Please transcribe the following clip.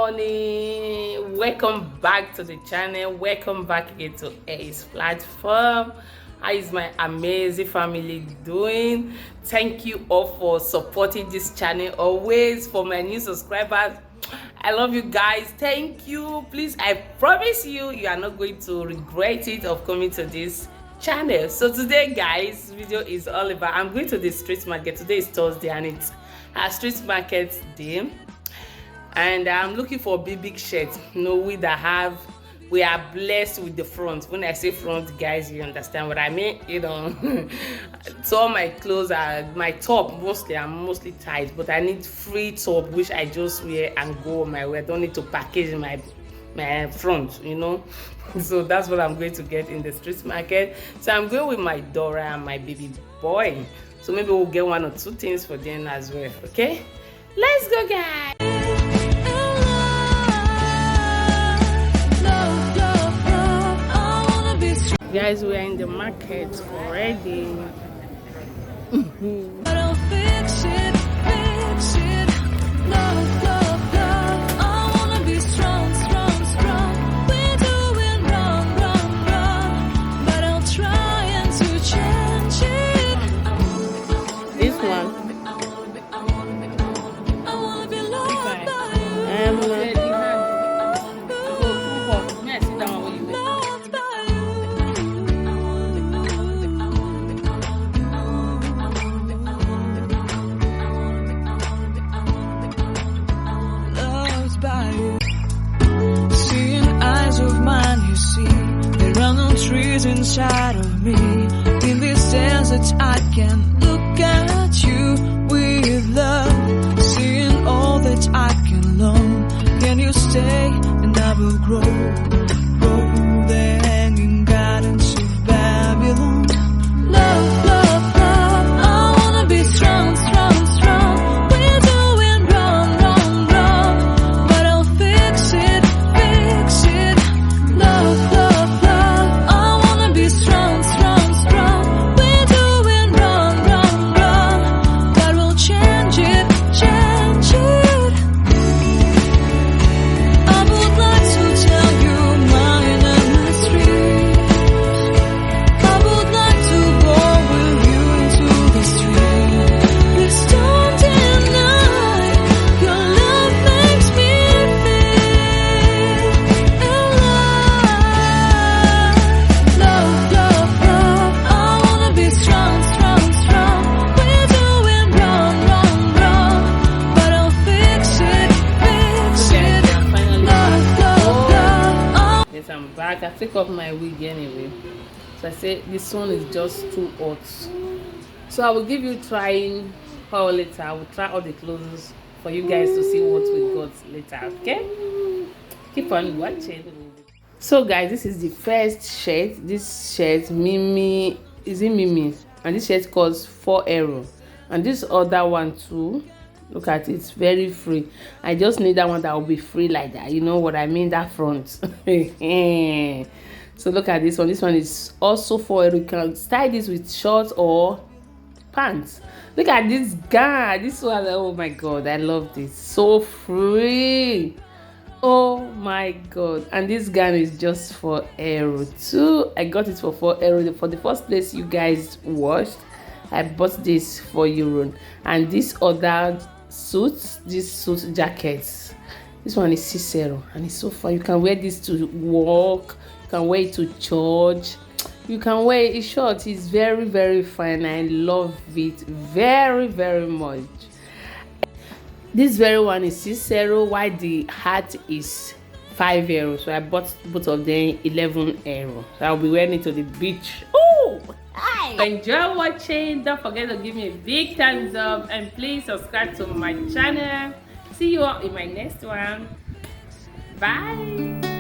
morning, welcome back to the channel, welcome back again to Ace platform. How is my amazing family doing? Thank you all for supporting this channel always. For my new subscribers, I love you guys. Thank you. Please, I promise you, you are not going to regret it of coming to this channel. So today, guys, video is all about, I'm going to the street market. Today is Thursday and it's a street market day, and I'm looking for big shirts. You know, we are blessed with the front. When I say front, guys, you understand what I mean. You know, so all my clothes are my top mostly. I'm mostly tight, but I need free top which I just wear and go on my way. I don't need to package my front, you know. So that's what I'm going to get in the street market. So I'm going with my Dora and my baby boy. So maybe we'll get one or two things for them as well. Okay, let's go, guys. Guys, we are in the market already. This one. Trees inside of me. In this desert I can look at you with love, seeing all that I can learn. Can you stay and I will grow the hanging gardens of Babylon. Love, love, love, I wanna be strong, strong, strong. We're doing wrong, wrong, wrong, but I'll fix it, fix it. Love, love, love, strong, strong, strong. We're doing wrong, wrong, wrong, but we'll change it, change it. I would like to tell you mine and my street. I would like to go with you into the street. Please don't deny, your love makes me feel alive. Love, love, love, I wanna be strong, strong, strong. We're doing wrong, wrong, wrong, but I'll fix it, fix it. Love, love, love. Yes, I'm back. I take off my wig anyway. So I say this one is just too hot. So I will give you trying haul later. I will try all the clothes for you guys to see what we got later. Okay? Keep on watching. So guys, this is the first shirt. This shirt, Mimi, is it Mimi? And this shirt costs €4. And this other one too, look at it, it's very free. I just need that one that will be free like that. You know what I mean? That front. So look at this one. This one is also €4. You can style this with shorts or pants. Look at this guy. This one, oh my god, I love this. So free. Oh my god. And this gown is just €4 too. I got it for €4 for the first place you guys watched. I bought this for €1. And this other suits, this suit jackets, this one is €6 and it's so fun. You can wear this to work, you can wear it to church, you can wear it short. It's very, very fine. I love it very, very much. This very one is €6, while the hat is €5. So I bought both of them €11. So I'll be wearing it to the beach. Oh, hi! Enjoy watching. Don't forget to give me a big thumbs up and please subscribe to my channel. See you all in my next one. Bye.